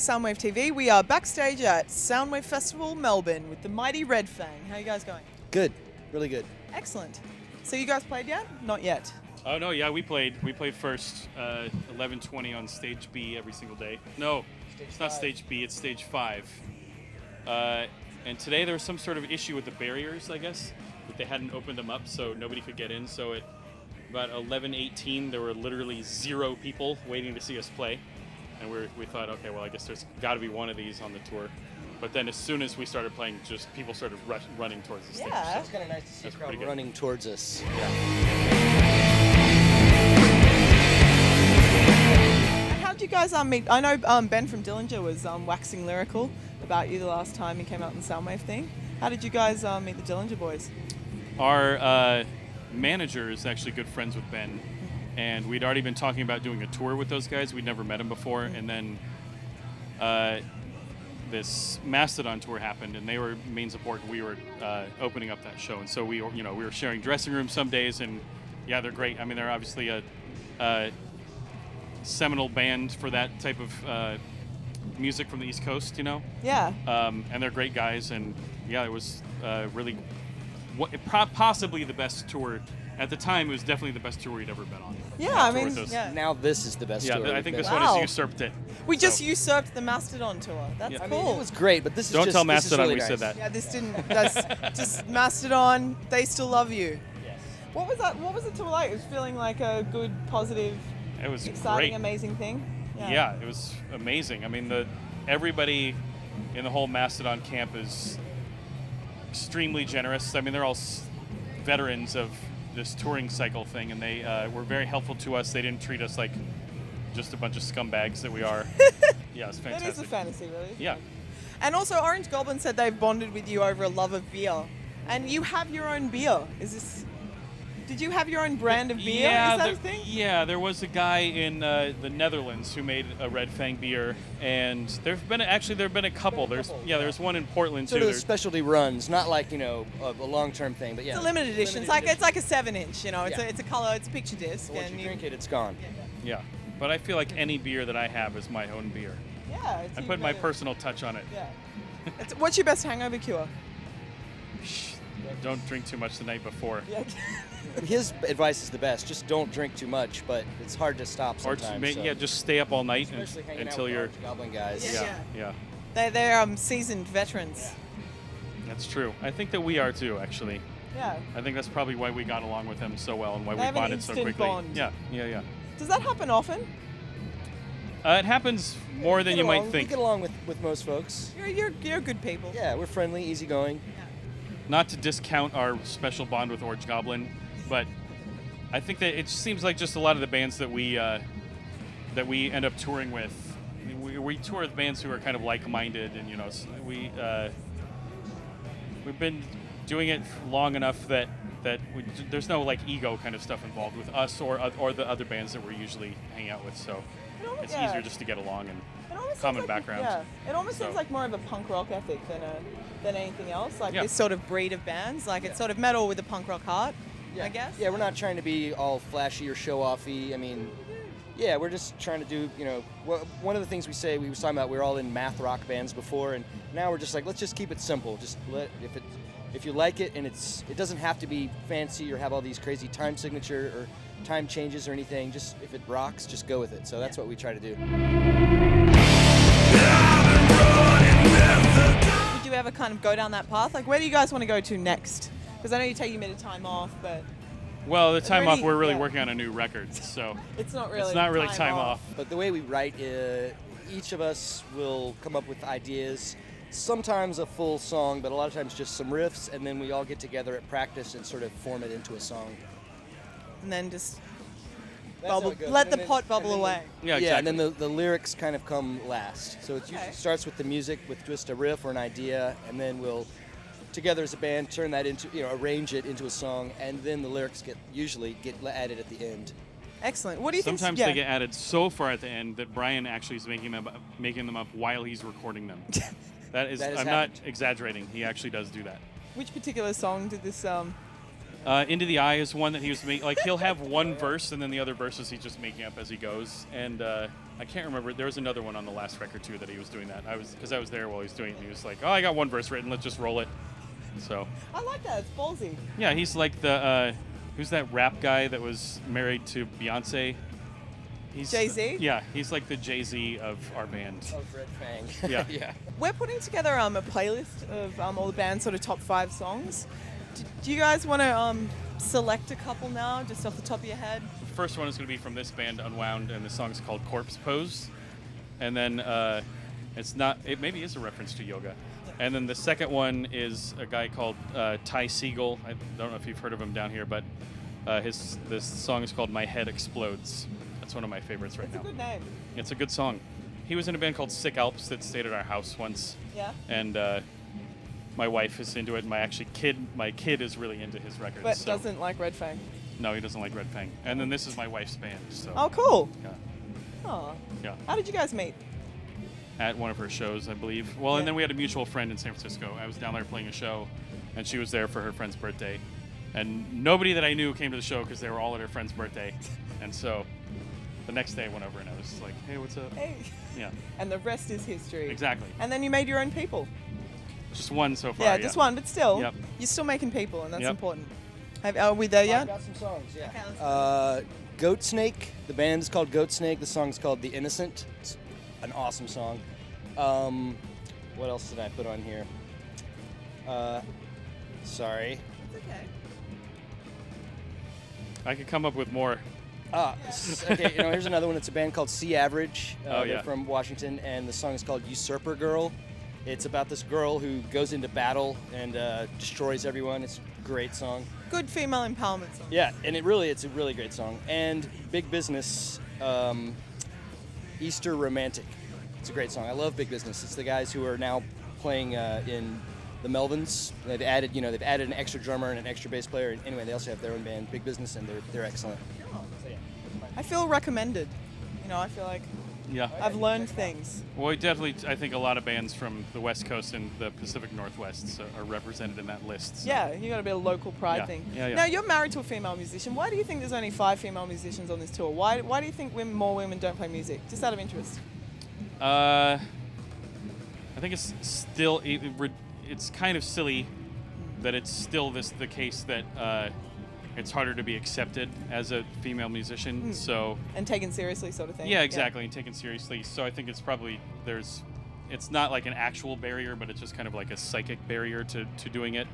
Soundwave TV. We are backstage at Soundwave Festival, Melbourne, with the mighty Red Fang. How are you guys going? Good, really good. Excellent. So you guys played yet? Not yet. Oh no, yeah, we played first 11:20 on stage B every single day. No, it's not stage B, it's stage 5. And today there was some sort of issue with the barriers, I guess, that they hadn't opened them up, so nobody could get in. So at about 11:18, there were literally 0 people waiting to see us play, and we thought, okay, well, I guess there's got to be one of these on the tour. But then as soon as we started playing, just people started running towards the stage. Yeah. It's kind of nice to see a crowd good. running towards us. Yeah. And how did you guys meet? I know Ben from Dillinger was waxing lyrical about you the last time he came out in the Soundwave thing. How did you guys meet the Dillinger boys? Our manager is actually good friends with Ben, and we'd already been talking about doing a tour with those guys. We'd never met them before, and then this Mastodon tour happened, and they were main support, and we were opening up that show. And so we were sharing dressing rooms some days, and yeah, they're great. I mean, they're obviously a seminal band for that type of music from the East Coast, you know. Yeah. And they're great guys, and yeah, it was really possibly the best tour. At the time, it was definitely the best tour we'd ever been on. Yeah, That I tour mean, with us. yeah. Now this is the best tour. I think this Wow. one has usurped it. We just So, usurped the Mastodon tour. That's Yeah. I cool. mean, it was great, but this is Don't just, tell this is Mastodon really we nice. said that. Yeah, this didn't. That's just Mastodon. They still love you. Yes. What was that? What was the tour like? It was feeling like a good, positive, It was exciting, great. amazing thing. Yeah, it was amazing. I mean, everybody in the whole Mastodon camp is extremely generous. I mean, they're all veterans of this touring cycle thing, and they were very helpful to us. They didn't treat us like just a bunch of scumbags that we are. Yeah, it's That fantastic. is a fantasy, really. Yeah. And also, Orange Goblin said they've bonded with you over a love of beer, and you have your own beer. Did you have your own brand of beer? Yeah, Is that a thing? yeah, there was a guy in the Netherlands who made a Red Fang beer, and there have been a couple. There's one in Portland Sort too. of There's- specialty runs, not like a long-term thing, but yeah. It's a limited edition. It's like a 7-inch. It's Yeah. it's a color. It's a picture disc. Once and you drink it, it's gone. yeah, but I feel like any beer that I have is my own beer. Yeah. I put my personal touch on it. Yeah. What's your best hangover cure? Don't drink too much the night before. Yeah. His advice is the best. Just don't drink too much, but it's hard to stop Or sometimes. just stay up all night Especially hanging until out with you're. Orange Goblin guys. Yeah. Yeah, They're seasoned veterans. that's true. I think that we are too, actually. Yeah. I think that's probably why we got along with him so well and why They we have an bonded so instant quickly. bond. Yeah. Does that happen often? It happens more than you might We think. get along with most folks. You're good people. Yeah, we're friendly, easygoing. Not to discount our special bond with Orange Goblin, but I think that it seems like just a lot of the bands that we end up touring with, we tour with bands who are kind of like-minded, and we've been doing it long enough that there's no like ego kind of stuff involved with us or the other bands that we're usually hang out with. So it's easier just to get along and It almost common seems like, backgrounds. Yeah, it almost So- seems like more of a punk rock ethic than anything else. Like Yeah. this sort of breed of bands. Like it's sort of metal with a punk rock heart, I guess. Yeah, we're not trying to be all flashy or show-offy. I mean, yeah, we're just trying to do, one of the things we were talking about, we were all in math rock bands before, and now we're just like, let's just keep it simple. Just if you like it, and it doesn't have to be fancy or have all these crazy time signature or time changes or anything. Just if it rocks, just go with it. So that's what we try to do. Would you ever kind of go down that path? Like, where do you guys want to go to next? Because I know you take a minute of time off, but Well, the time off, we're really yeah. working on a new record, so it's not really. it's not really time off. But the way we write, each of us will come up with ideas. Sometimes a full song, but a lot of times just some riffs, and then we all get together at practice and sort of form it into a song. And then just That's how bubble, it goes. let And the then- pot bubble and then away. Yeah, Yeah, exactly. and then the lyrics kind of come last. So it usually starts with the music, with just a riff or an idea, and then we'll, together as a band, turn that into, arrange it into a song, and then the lyrics usually get added at the end. Excellent. What do you think? Sometimes they get added so far at the end that Brian actually is making them up while he's recording them. That is That has I'm not happened. exaggerating. He actually does do that. Which particular song did this? Into the Eye is one that he was making. Like he'll have one verse and then the other verses he's just making up as he goes. And I can't remember. There was another one on the last record too that he was doing that. Because I was there while he was doing it. And he was like, "Oh, I got one verse written. Let's just roll it." So. I like that. It's ballsy. Yeah, he's like the who's that rap guy that was married to Beyonce? He's Jay-Z? Yeah, he's like the Jay-Z of our band. Of Red Fang. Yeah. Yeah. We're putting together a playlist of all the band's sort of top 5 songs. Do you guys want to select a couple now, just off the top of your head? The first one is going to be from this band, Unwound, and the song's called Corpse Pose. And then it maybe is a reference to yoga. And then the second one is a guy called Ty Segall. I don't know if you've heard of him down here, but this song is called My Head Explodes. That's one of my favorites right now. It's a good name. It's a good song. He was in a band called Sick Alps that stayed at our house once. Yeah. And my wife is into it. My kid is really into his records. But so. doesn't like Red Fang. No, he doesn't like Red Fang. And then this is my wife's band. So. Oh, cool. Yeah. Oh. Yeah. How did you guys meet? At one of her shows, I believe. Well, Yeah. and then we had a mutual friend in San Francisco. I was down there playing a show, and she was there for her friend's birthday. And nobody that I knew came to the show because they were all at her friend's birthday. And so the next day I went over and I was like, "Hey, what's up?" Hey. Yeah. And the rest is history. Exactly. And then you made your own people. Just one so far. Yeah, just one, but still, Yep. you're still making people, and that's Yep. important. Are we there I've yet? got some songs, yeah. Okay, let's Goat Snake. The band is called Goat Snake. The song's called The Innocent. It's an awesome song. What else did I put on here? Sorry. It's okay. I could come up with more. Okay, here's another one. It's a band called Sea Average. Oh, yeah. They're from Washington, and the song is called Usurper Girl. It's about this girl who goes into battle and destroys everyone. It's a great song. Good female empowerment song. Yeah, and it's a really great song. And Big Business, Easter Romantic. It's a great song. I love Big Business. It's the guys who are now playing in the Melvins. They've added an extra drummer and an extra bass player. And anyway, they also have their own band, Big Business, and they're excellent. So, yeah. I feel recommended. I feel like Yeah. I've learned things. Well, I think a lot of bands from the West Coast and the Pacific Northwest are represented in that list. So. Yeah, you got to be a local pride Yeah. thing. Yeah, yeah. Now, you're married to a female musician. Why do you think there's only 5 female musicians on this tour? Why do you think more women don't play music? Just out of interest. I think it's still it's kind of silly that it's still the case that it's harder to be accepted as a female musician. So And taken seriously, sort of thing. yeah, exactly, and taken seriously. So I think it's probably it's not like an actual barrier, but it's just kind of like a psychic barrier to doing it.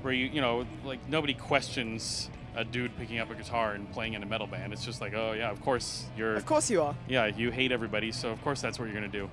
Where like nobody questions a dude picking up a guitar and playing in a metal band. It's just like, oh yeah, of course Of course you are. yeah, you hate everybody, so of course that's what you're gonna do.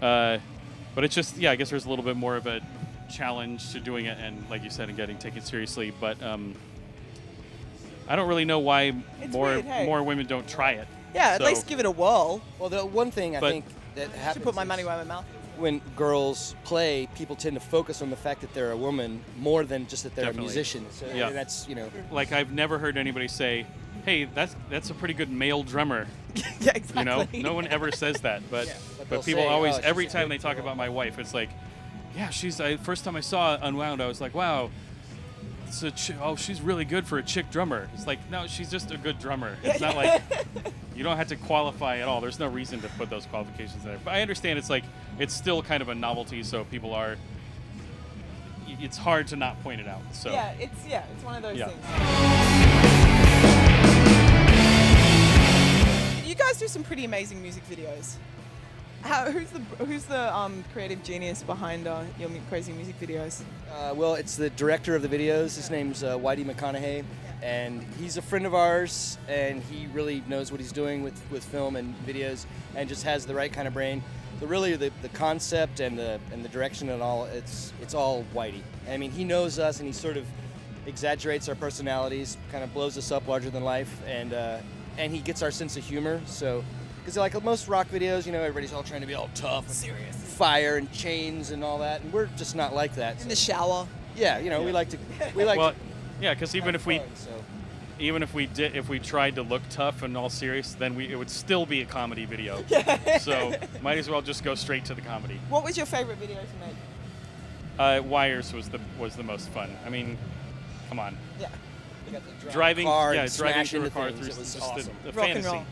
But it's just, I guess there's a little bit more of a challenge to doing it, and like you said, and getting taken seriously. But I don't really know why It's more weird, hey? more women don't try it. Yeah, at So- least give it a whirl. Well, the one thing I But- think that I happens should put my is money where my mouth is. when girls play, people tend to focus on the fact that they're a woman more than just that they're Definitely. a musician. So Yeah. that's Like I've never heard anybody say, "Hey, that's a pretty good male drummer." Yeah, exactly. No one ever says that. But Yeah, but they'll people say, always, "Oh, she's every a time good they talk girl." about my wife, it's like, yeah, first time I saw Unwound, I was like, wow. She's really good for a chick drummer. It's like, no, she's just a good drummer. It's not like you don't have to qualify at all. There's no reason to put those qualifications there. But I understand it's still kind of a novelty, so people it's hard to not point it out. So Yeah, it's one of those Yeah. things. You guys do some pretty amazing music videos. Who's the creative genius behind your crazy music videos? well, it's the director of the videos. His name's Whitey McConaughey, and he's a friend of ours, and he really knows what he's doing with film and videos, and just has the right kind of brain. But really, the concept and the direction and all, it's all Whitey. I mean, he knows us, and he sort of exaggerates our personalities, kind of blows us up larger than life, and he gets our sense of humor. So, because like most rock videos, everybody's all trying to be all tough, and Serious. fire and chains and all that, and we're just not like that. In the shower. Yeah, we like to. well, yeah, because even have if we fun, so. even if we tried to look tough and all serious, then it would still be a comedy video. So might as well just go straight to the comedy. What was your favorite video to make? Wires was the most fun. I mean, come on, Yeah. They got the driving car and driving smash through a into car things. through It was just awesome. a Rock and fantasy. roll.